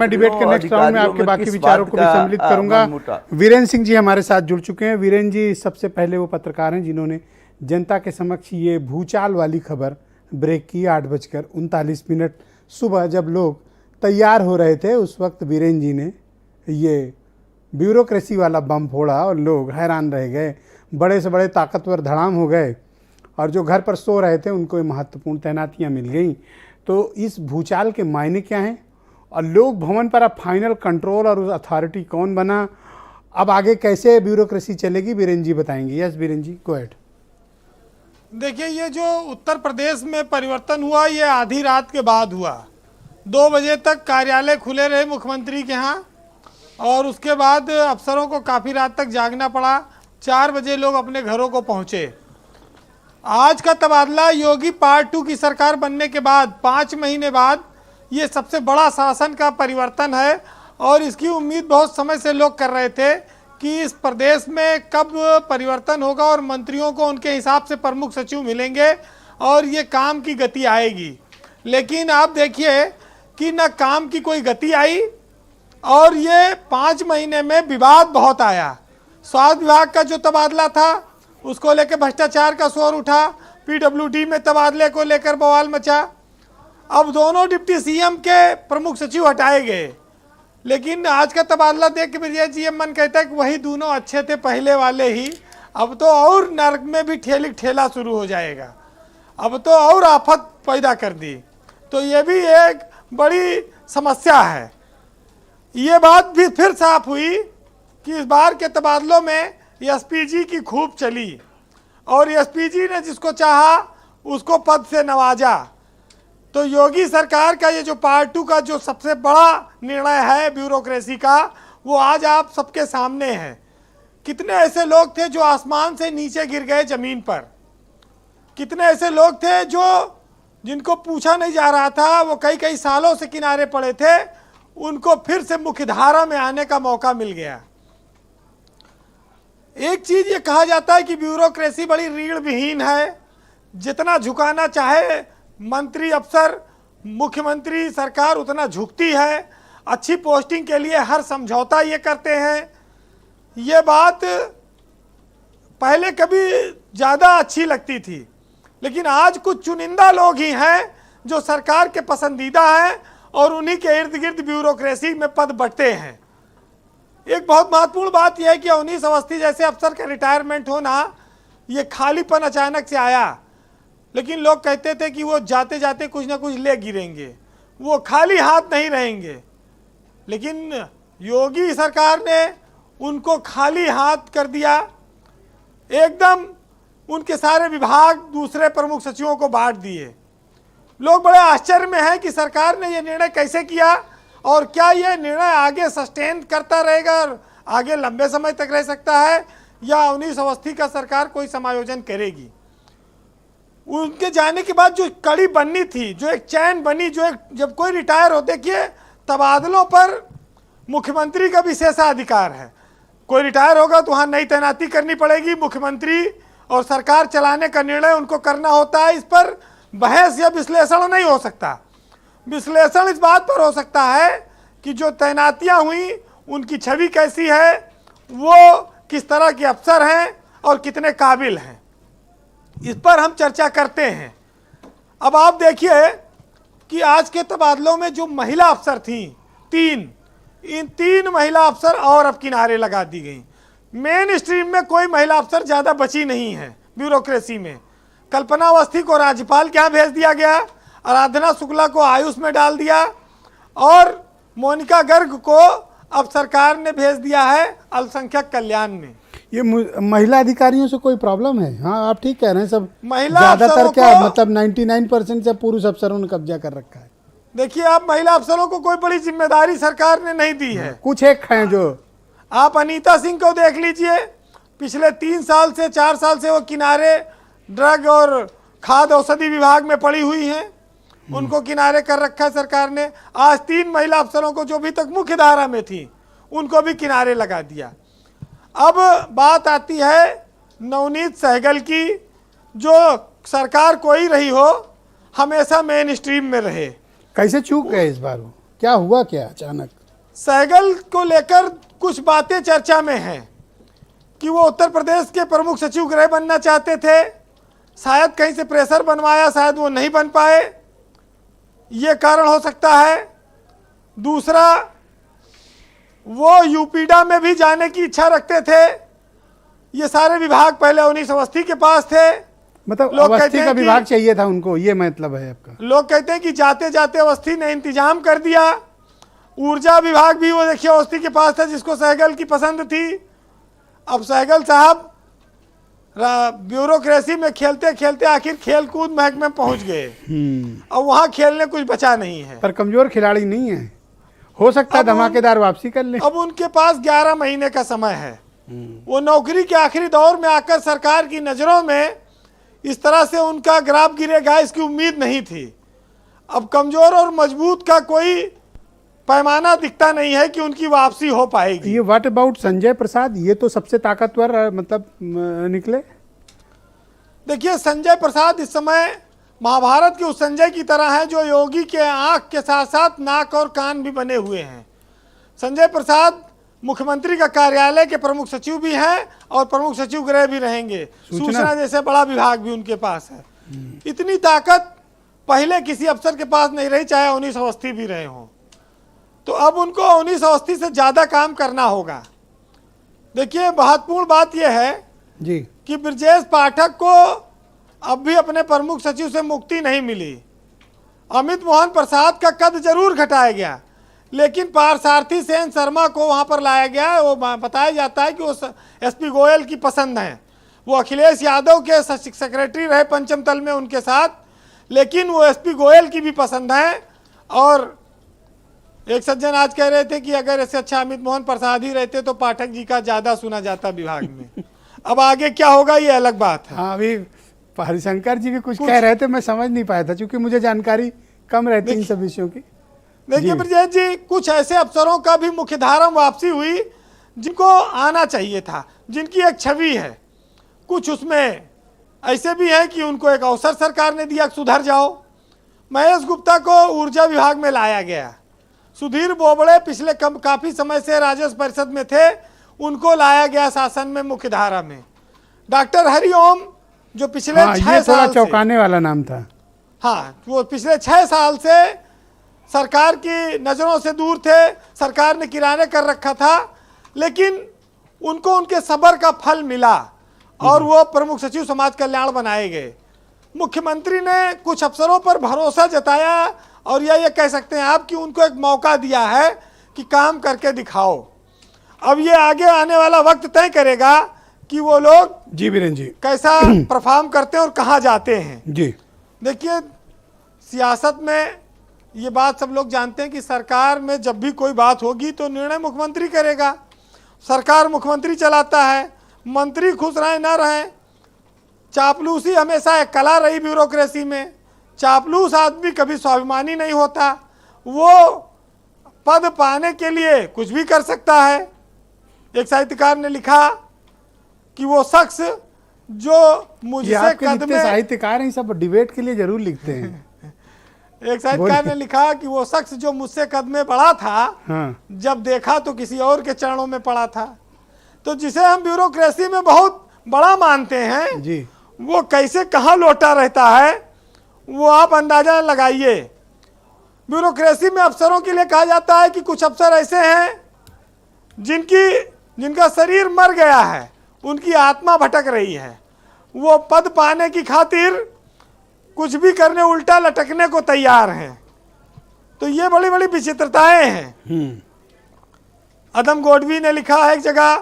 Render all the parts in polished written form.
मैं डिबेट के next round में आपके बाकी विचारों को भी सम्मिलित करूंगा। वीरेंद्र सिंह जी हमारे साथ जुड़ चुके हैं। वीरेंद्र जी सबसे पहले वो पत्रकार हैं जिन्होंने जनता के समक्ष ये भूचाल वाली खबर ब्रेक की। 8:39 सुबह जब लोग तैयार हो रहे थे उस वक्त वीरेंद्र जी ने ये ब्यूरोक्रेसी वाला बम फोड़ा और लोग हैरान रह गए। बड़े से बड़े ताकतवर धड़ाम हो गए और जो घर पर सो रहे थे उनको महत्वपूर्ण तैनातियाँ मिल गई। तो इस भूचाल के मायने क्या हैं और लोक भवन पर अब फाइनल कंट्रोल और उस अथॉरिटी कौन बना, अब आगे कैसे ब्यूरोक्रेसी चलेगी, वीरेंद्र जी बताएंगे। Yes Virendra ji go ahead. देखिए, ये जो उत्तर प्रदेश में परिवर्तन हुआ ये आधी रात के बाद हुआ। 2 बजे तक कार्यालय खुले रहे मुख्यमंत्री के यहाँ और उसके बाद अफसरों को काफ़ी रात तक जागना पड़ा। 4 बजे लोग अपने घरों को पहुँचे। आज का तबादला योगी पार्ट 2 की सरकार बनने के बाद 5 महीने बाद ये सबसे बड़ा शासन का परिवर्तन है और इसकी उम्मीद बहुत समय से लोग कर रहे थे कि इस प्रदेश में कब परिवर्तन होगा और मंत्रियों को उनके हिसाब से प्रमुख सचिव मिलेंगे और ये काम की गति आएगी। लेकिन आप देखिए कि न काम की कोई गति आई और ये 5 महीने में विवाद बहुत आया। स्वास्थ्य विभाग का जो तबादला था उसको लेकर भ्रष्टाचार का शोर उठा। पीडब्ल्यूडी में तबादले को लेकर बवाल मचा। अब दोनों डिप्टी सीएम के प्रमुख सचिव हटाए गए, लेकिन आज का तबादला देख के मेरा जी मन कहता है कि वही दोनों अच्छे थे पहले वाले ही। अब तो और नर्क में भी ठेला शुरू हो जाएगा। अब तो और आफत पैदा कर दी। तो ये भी एक बड़ी समस्या है। ये बात भी फिर साफ हुई कि इस बार के तबादलों में एसपीजी की खूब चली और एसपीजी ने जिसको चाहा उसको पद से नवाजा। तो योगी सरकार का ये जो पार्ट 2 का जो सबसे बड़ा निर्णय है ब्यूरोक्रेसी का, वो आज आप सबके सामने है। कितने ऐसे लोग थे जो आसमान से नीचे गिर गए जमीन पर, कितने ऐसे लोग थे जो जिनको पूछा नहीं जा रहा था, वो कई सालों से किनारे पड़े थे, उनको फिर से मुख्यधारा में आने का मौका मिल गया। एक चीज ये कहा जाता है कि ब्यूरोक्रेसी बड़ी रीढ़ विहीन है। जितना झुकाना चाहे मंत्री अफसर मुख्यमंत्री सरकार उतना झुकती है। अच्छी पोस्टिंग के लिए हर समझौता ये करते हैं। ये बात पहले कभी ज़्यादा अच्छी लगती थी, लेकिन आज कुछ चुनिंदा लोग ही हैं जो सरकार के पसंदीदा हैं और उन्हीं के इर्द गिर्द ब्यूरोक्रेसी में पद बंटते हैं। एक बहुत महत्वपूर्ण बात यह है कि अवनीश अवस्थी जैसे अफसर का रिटायरमेंट होना, ये खालीपन अचानक से आया, लेकिन लोग कहते थे कि वो जाते जाते कुछ ना कुछ ले गिरेंगे, वो खाली हाथ नहीं रहेंगे। लेकिन योगी सरकार ने उनको खाली हाथ कर दिया। एकदम उनके सारे विभाग दूसरे प्रमुख सचिवों को बांट दिए। लोग बड़े आश्चर्य में हैं कि सरकार ने ये निर्णय कैसे किया और क्या ये निर्णय आगे सस्टेन करता रहेगा और आगे लंबे समय तक रह सकता है या अवनीश अवस्थी का सरकार कोई समायोजन करेगी। उनके जाने के बाद जो कड़ी बननी थी, जो एक चैन बनी, जो एक जब कोई रिटायर हो, देखिए तबादलों पर मुख्यमंत्री का विशेषाधिकार है। कोई रिटायर होगा तो वहाँ नई तैनाती करनी पड़ेगी। मुख्यमंत्री और सरकार चलाने का निर्णय उनको करना होता है। इस पर बहस या विश्लेषण नहीं हो सकता। विश्लेषण इस बात पर हो सकता है कि जो तैनातियाँ हुई उनकी छवि कैसी है, वो किस तरह के अफसर हैं और कितने काबिल हैं, इस पर हम चर्चा करते हैं। अब आप देखिए कि आज के तबादलों में जो महिला अफसर थीं, इन 3 महिला अफसर और अब किनारे लगा दी गई। मेन स्ट्रीम में कोई महिला अफसर ज़्यादा बची नहीं है ब्यूरोक्रेसी में। कल्पना अवस्थी को राज्यपाल के यहाँ भेज दिया गया, आराधना शुक्ला को आयुष में डाल दिया और मोनिका गर्ग को अब सरकार ने भेज दिया है अल्पसंख्यक कल्याण में। ये महिला अधिकारियों से कोई प्रॉब्लम है? हाँ आप ठीक कह रहे हैं। सब महिला ज्यादातर क्या मतलब 99% से पुरुष अफसरों ने कब्जा कर रखा है। देखिए, आप महिला अफसरों को कोई बड़ी जिम्मेदारी सरकार ने नहीं दी है। कुछ एक हैं जो, आप अनीता सिंह को देख लीजिए, पिछले 3 साल से 4 साल से वो किनारे ड्रग और खाद्य औषधि विभाग में पड़ी हुई हैं, उनको किनारे कर रखा है सरकार ने। आज 3 महिला अफसरों को जो अभी तक मुख्य धारा में थी उनको भी किनारे लगा दिया। अब बात आती है नवनीत सहगल की, जो सरकार कोई रही हो हमेशा मेन स्ट्रीम में रहे। कैसे चूक गए इस बार वो? क्या हुआ क्या अचानक? सहगल को लेकर कुछ बातें चर्चा में हैं कि वो उत्तर प्रदेश के प्रमुख सचिव गृह बनना चाहते थे, शायद कहीं से प्रेशर बनवाया, शायद वो नहीं बन पाए, ये कारण हो सकता है। दूसरा, वो यूपीडा में भी जाने की इच्छा रखते थे। ये सारे विभाग पहले अवनीश अवस्थी के पास थे। मतलब लोग कहते अवस्थी हैं का कि- विभाग चाहिए था उनको, ये मतलब है आपका? लोग कहते हैं कि जाते जाते अवस्थी ने इंतजाम कर दिया। ऊर्जा विभाग भी वो देखिए अवस्थी के पास था, जिसको सहगल की पसंद थी। अब सहगल साहब ब्यूरोक्रेसी में खेलते खेलते आखिर खेल कूद महकमे में पहुंच गए। अब वहां खेलने कुछ बचा नहीं है। पर कमजोर खिलाड़ी नहीं है, हो सकता है धमाकेदार वापसी कर ले। अब उनके पास 11 महीने का समय है। वो नौकरी के आखिरी दौर में आकर सरकार की नजरों में इस तरह से उनका ग्राफ गिरेगा, इसकी उम्मीद नहीं थी। अब कमजोर और मजबूत का कोई पैमाना दिखता नहीं है कि उनकी वापसी हो पाएगी। ये व्हाट अबाउट संजय प्रसाद? ये तो सबसे ताकतवर मतलब निकले। देखिए, संजय प्रसाद इस समय महाभारत के उस संजय की तरह है जो योगी के आंख के साथ साथ नाक और कान भी बने हुए हैं। संजय प्रसाद मुख्यमंत्री का कार्यालय के प्रमुख सचिव भी हैं और प्रमुख सचिव गृह भी रहेंगे। सूचना जैसे बड़ा विभाग भी उनके पास है। इतनी ताकत पहले किसी अफसर के पास नहीं रही, चाहे अवनीश अवस्थी भी रहे हों। तो अब उनको अवनीश अवस्थी से ज्यादा काम करना होगा। देखिए, महत्वपूर्ण बात यह है जी कि ब्रजेश पाठक को अब भी अपने प्रमुख सचिव से मुक्ति नहीं मिली। अमित मोहन प्रसाद का कद जरूर घटाया गया, लेकिन पार्थसारथी सेन शर्मा को वहां पर लाया गया। वो बताया जाता है कि वो एसपी गोयल की पसंद है। वो अखिलेश यादव के सेक्रेटरी रहे पंचम तल में उनके साथ, लेकिन वो एसपी गोयल की भी पसंद है। और एक सज्जन आज कह रहे थे कि अगर ऐसे अच्छा अमित मोहन प्रसाद ही रहते तो पाठक जी का ज्यादा सुना जाता विभाग में। अब आगे क्या होगा ये अलग बात है। हाँ, अभी हरिशंकर जी भी कुछ कह रहे थे, मैं समझ नहीं पाया था क्योंकि मुझे जानकारी कम रहती इन सब विषयों की। देखिए ब्रजेश जी, कुछ ऐसे अफसरों का भी मुख्यधारा में वापसी हुई जिनको आना चाहिए था, जिनकी एक छवि है। कुछ उसमें ऐसे भी हैं कि उनको एक अवसर सरकार ने दिया, सुधर जाओ। महेश गुप्ता को ऊर्जा विभाग में लाया गया। सुधीर बोबड़े पिछले काफी समय से राजस्व परिषद में थे, उनको लाया गया शासन में मुख्यधारा में। डॉक्टर हरिओम जो पिछले 6 साल से, चौंकाने वाला नाम था। हाँ, वो पिछले 6 साल से सरकार की नजरों से दूर थे, सरकार ने किराने कर रखा था, लेकिन उनको उनके सब्र का फल मिला और वो प्रमुख सचिव समाज कल्याण बनाए गए। मुख्यमंत्री ने कुछ अफसरों पर भरोसा जताया और ये कह सकते हैं आप कि उनको एक मौका दिया है कि काम करके दिखाओ। अब ये आगे आने वाला वक्त तय करेगा कि वो लोग जी वीरेन जी कैसा परफॉर्म करते हैं और कहाँ जाते हैं। जी देखिए, सियासत में ये बात सब लोग जानते हैं कि सरकार में जब भी कोई बात होगी तो निर्णय मुख्यमंत्री करेगा। सरकार मुख्यमंत्री चलाता है, मंत्री खुश रहें ना रहें। चापलूसी हमेशा एक कला रही ब्यूरोक्रेसी में। चापलूस आदमी कभी स्वाभिमानी नहीं होता, वो पद पाने के लिए कुछ भी कर सकता है। एक साहित्यकार ने लिखा कि वो शख्स जो मुझसे कद में, साहित्यकार हैं सब डिबेट के लिए जरूर लिखते हैं। एक साहित्यकार ने लिखा कि वो शख्स जो मुझसे कद में बड़ा था, हाँ। जब देखा तो किसी और के चरणों में पड़ा था। तो जिसे हम ब्यूरोक्रेसी में बहुत बड़ा मानते हैं जी, वो कैसे कहाँ लौटा रहता है वो आप अंदाजा लगाइए। ब्यूरोक्रेसी में अफसरों के लिए कहा जाता है कि कुछ अफसर ऐसे हैं जिनका शरीर मर गया है, उनकी आत्मा भटक रही है, वो पद पाने की खातिर कुछ भी करने, उल्टा लटकने को तैयार हैं। तो ये बड़ी बड़ी विचित्रताएं हैं। अदम गोडवी ने लिखा है एक जगह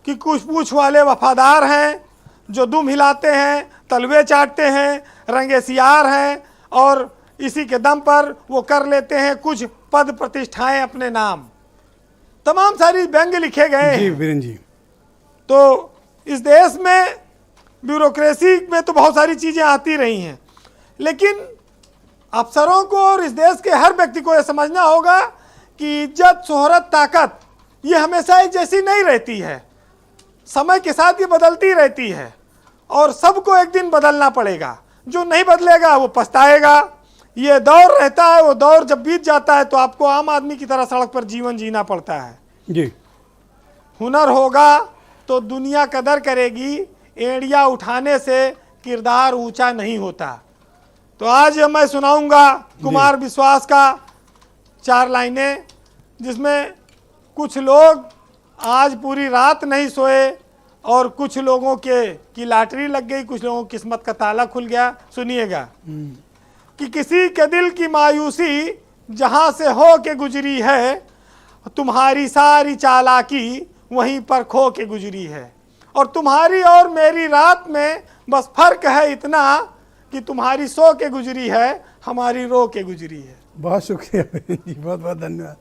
कि कुछ पूछ वाले वफादार हैं जो दुम हिलाते हैं, तलवे चाटते हैं, रंगे सियार हैं और इसी के दम पर वो कर लेते हैं कुछ पद प्रतिष्ठाएं अपने नाम। तमाम सारी व्यंग्य लिखे गए जी हैं। वीरेन जी। तो इस देश में ब्यूरोक्रेसी में तो बहुत सारी चीजें आती रही हैं, लेकिन अफसरों को और इस देश के हर व्यक्ति को यह समझना होगा कि इज्जत, शोहरत, ताकत ये हमेशा एक जैसी नहीं रहती है। समय के साथ ये बदलती रहती है और सबको एक दिन बदलना पड़ेगा। जो नहीं बदलेगा वो पछताएगा। ये दौर रहता है, वो दौर जब बीत जाता है तो आपको आम आदमी की तरह सड़क पर जीवन जीना पड़ता है। जी। हुनर होगा तो दुनिया कदर करेगी, एड़िया उठाने से किरदार ऊंचा नहीं होता। तो आज मैं सुनाऊंगा कुमार विश्वास का 4 लाइनें, जिसमें कुछ लोग आज पूरी रात नहीं सोए और कुछ लोगों की लॉटरी लग गई, कुछ लोगों की किस्मत का ताला खुल गया। सुनिएगा कि किसी के दिल की मायूसी जहां से हो के गुजरी है, तुम्हारी सारी चालाकी वहीं पर खो के गुजरी है। और तुम्हारी और मेरी रात में बस फर्क है इतना कि तुम्हारी सो के गुजरी है, हमारी रो के गुजरी है। बहुत शुक्रिया वीरेन जी, बहुत बहुत धन्यवाद।